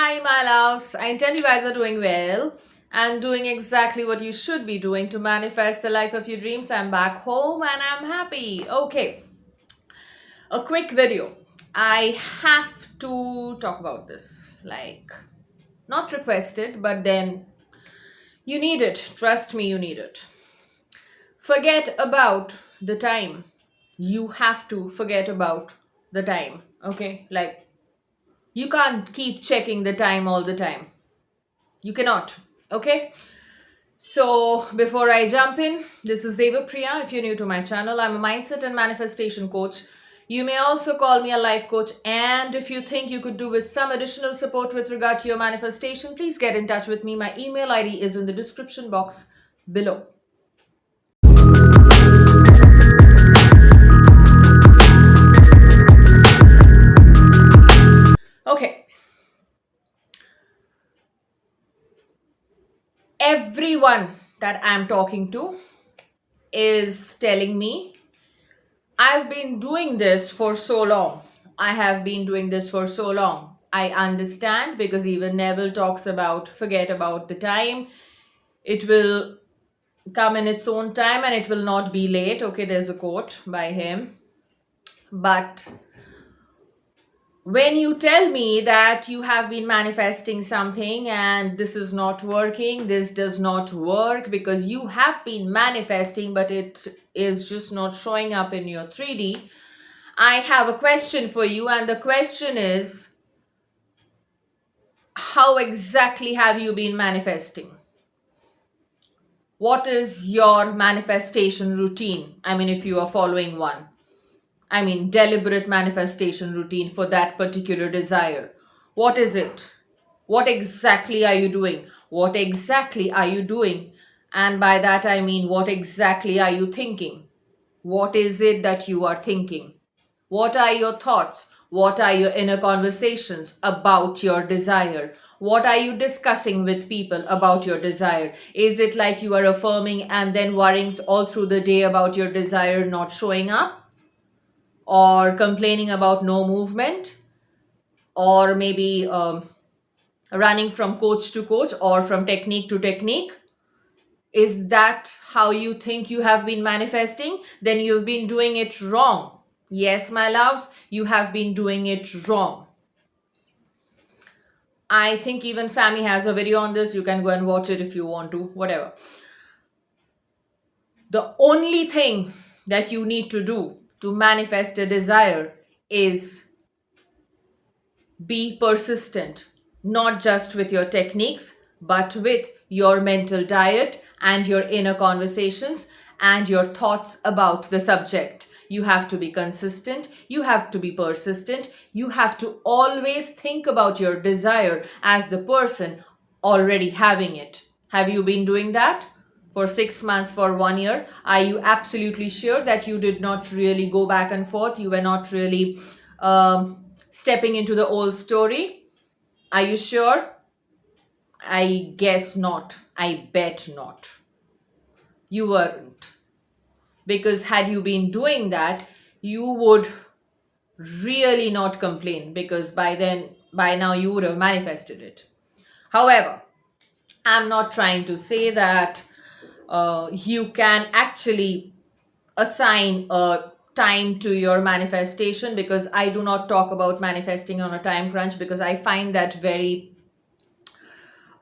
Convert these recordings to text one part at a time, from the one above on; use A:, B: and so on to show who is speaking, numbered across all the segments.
A: Hi, my loves. I intend you guys are doing well and doing exactly what you should be doing to manifest the life of your dreams. I'm back home and I'm happy. Okay, a quick video. I have to talk about this. Like, not requested, but then you need it. Trust me, you need it. Forget about the time. You have to forget about the time. Okay, like, you can't keep checking the time all the time. You cannot. Okay. So, before I jump in, this is Devapriya. If you're new to my channel, I'm a mindset and manifestation coach. You may also call me a life coach. And if you think you could do with some additional support with regard to your manifestation, please get in touch with me. My email ID is in the description box below. Okay. Everyone that I'm talking to is telling me I've been doing this for so long. I have been doing this for so long. I understand because even Neville talks about forget about the time. It will come in its own time and it will not be late. Okay, there's a quote by him. But when you tell me that you have been manifesting something and this is not working, this does not work because you have been manifesting, but it is just not showing up in your 3D. I have a question for you, and the question is, how exactly have you been manifesting? What is your manifestation routine? I mean, if you are following one. I mean, deliberate manifestation routine for that particular desire. What is it? What exactly are you doing? What exactly are you doing? And by that I mean, what exactly are you thinking? What is it that you are thinking? What are your thoughts? What are your inner conversations about your desire? What are you discussing with people about your desire? Is it like you are affirming and then worrying all through the day about your desire not showing up? Or complaining about no movement? Or maybe running from coach to coach or from technique to technique? Is that how you think you have been manifesting? Then you've been doing it wrong. Yes, my loves, you have been doing it wrong. I think even Sammy has a video on this. You can go and watch it if you want to, whatever. The only thing that you need to do to manifest a desire is be persistent, not just with your techniques, but with your mental diet and your inner conversations and your thoughts about the subject. You have to be consistent, you have to be persistent, you have to always think about your desire as the person already having it. Have you been doing that? For 6 months, for 1 year? Are you absolutely sure that you did not really go back and forth? You were not really stepping into the old story? Are you sure? I guess not. I bet not. You weren't. Because had you been doing that, you would really not complain, because by now you would have manifested it. However, I'm not trying to say that you can actually assign a time to your manifestation, because I do not talk about manifesting on a time crunch, because I find that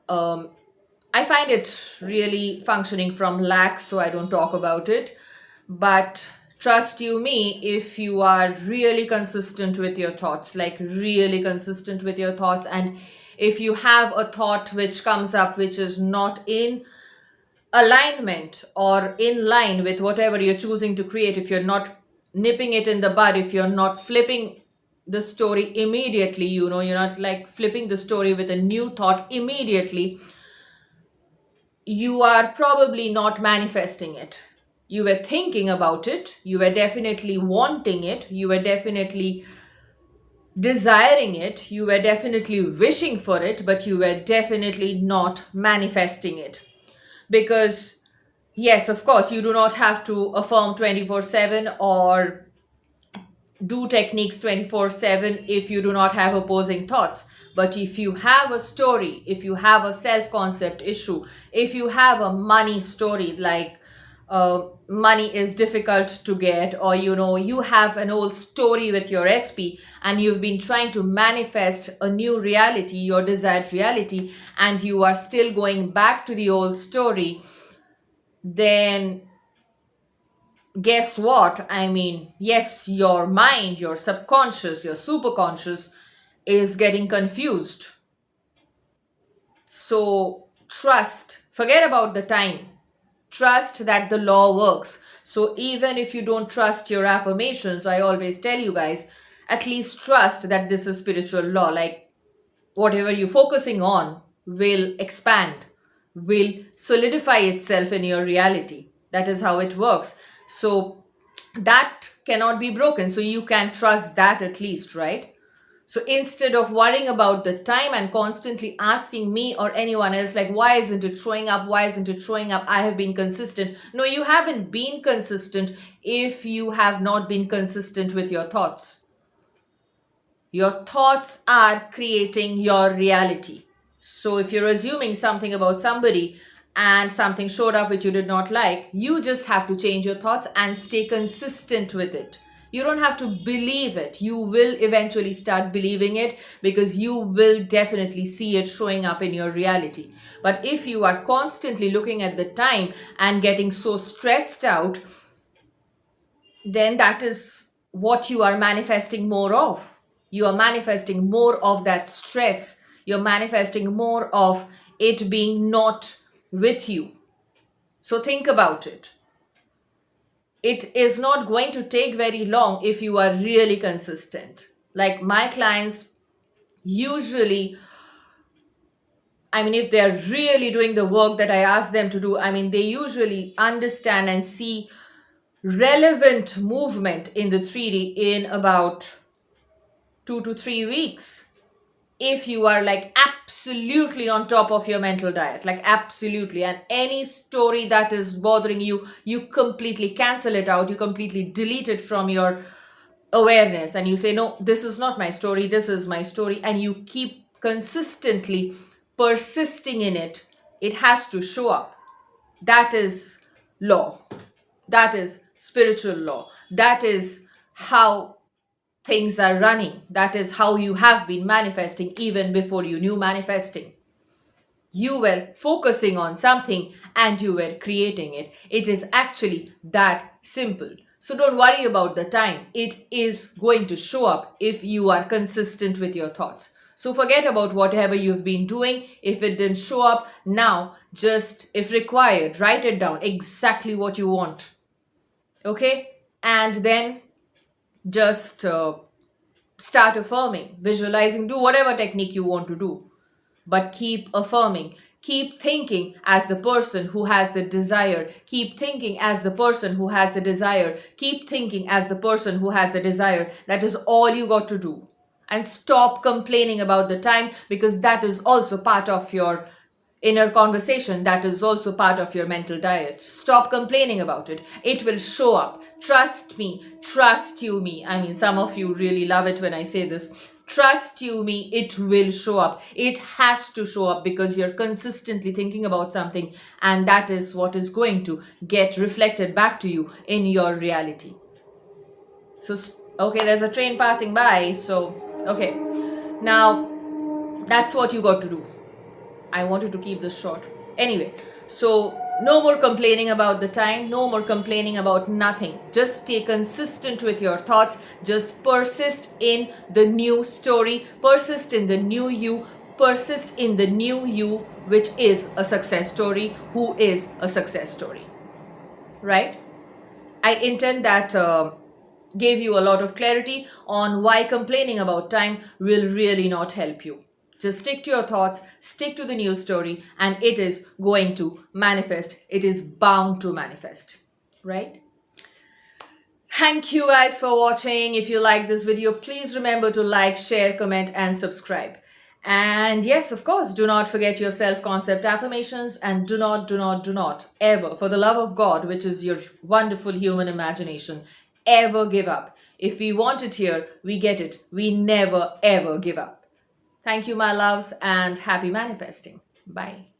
A: I find it really functioning from lack, so I don't talk about it. But trust you me, if you are really consistent with your thoughts, like really consistent with your thoughts, and if you have a thought which comes up which is not in alignment or in line with whatever you're choosing to create, if you're not nipping it in the bud, if you're not flipping the story immediately, you're not like flipping the story with a new thought immediately, you are probably not manifesting it. You were thinking about it, you were definitely wanting it, you were definitely desiring it, you were definitely wishing for it, but you were definitely not manifesting it. Because yes, of course, you do not have to affirm 24/7 or do techniques 24/7 if you do not have opposing thoughts. But if you have a story, if you have a self concept issue, if you have a money story, like money is difficult to get, or you have an old story with your SP and you've been trying to manifest a new reality, your desired reality, and you are still going back to the old story, then guess what? I mean, yes, your mind, your subconscious, your superconscious is getting confused. So trust, forget about the time. Trust that the law works. So even if you don't trust your affirmations, I always tell you guys, at least trust that this is spiritual law. Like whatever you're focusing on will expand, will solidify itself in your reality. That is how it works. So that cannot be broken. So you can trust that at least, right? So instead of worrying about the time and constantly asking me or anyone else, like, why isn't it showing up? Why isn't it showing up? I have been consistent. No, you haven't been consistent if you have not been consistent with your thoughts. Your thoughts are creating your reality. So if you're assuming something about somebody and something showed up which you did not like, you just have to change your thoughts and stay consistent with it. You don't have to believe it. You will eventually start believing it because you will definitely see it showing up in your reality. But if you are constantly looking at the time and getting so stressed out, then that is what you are manifesting more of. You are manifesting more of that stress. You're manifesting more of it being not with you. So think about it. It is not going to take very long if you are really consistent. Like my clients usually, I mean, if they're really doing the work that I ask them to do, I mean, they usually understand and see relevant movement in the 3D in about 2 to 3 weeks. If you are like absolutely on top of your mental diet, like absolutely, and any story that is bothering you, you completely cancel it out, you completely delete it from your awareness, and you say, no, this is not my story, this is my story, and you keep consistently persisting in it, it has to show up. That is law. That is spiritual law. That is how things are running. That is how you have been manifesting even before you knew manifesting. You were focusing on something and you were creating it. It is actually that simple. So don't worry about the time. It is going to show up if you are consistent with your thoughts. So forget about whatever you've been doing. If it didn't show up now, just if required, write it down exactly what you want. Okay? And then just start affirming, visualizing, do whatever technique you want to do, but keep affirming. Keep thinking as the person who has the desire. Keep thinking as the person who has the desire. Keep thinking as the person who has the desire. That is all you got to do. And stop complaining about the time, because that is also part of your inner conversation. That is also part of your mental diet. Stop complaining about it. It will show up. Trust me. Trust you me. I mean, some of you really love it when I say this. Trust you me, it will show up. It has to show up because you're consistently thinking about something, and that is what is going to get reflected back to you in your reality. So, okay, there's a train passing by. So, okay, now that's what you got to do. I wanted to keep this short. Anyway, so no more complaining about the time, no more complaining about nothing. Just stay consistent with your thoughts. Just persist in the new story, persist in the new you, persist in the new you, which is a success story, who is a success story. Right? I intend that gave you a lot of clarity on why complaining about time will really not help you. Just stick to your thoughts, stick to the news story, and it is going to manifest. It is bound to manifest, right? Thank you guys for watching. If you like this video, please remember to like, share, comment, and subscribe. And yes, of course, do not forget your self-concept affirmations, and do not ever, for the love of God, which is your wonderful human imagination, ever give up. If we want it here, we get it. We never ever give up. Thank you, my loves, and happy manifesting. Bye.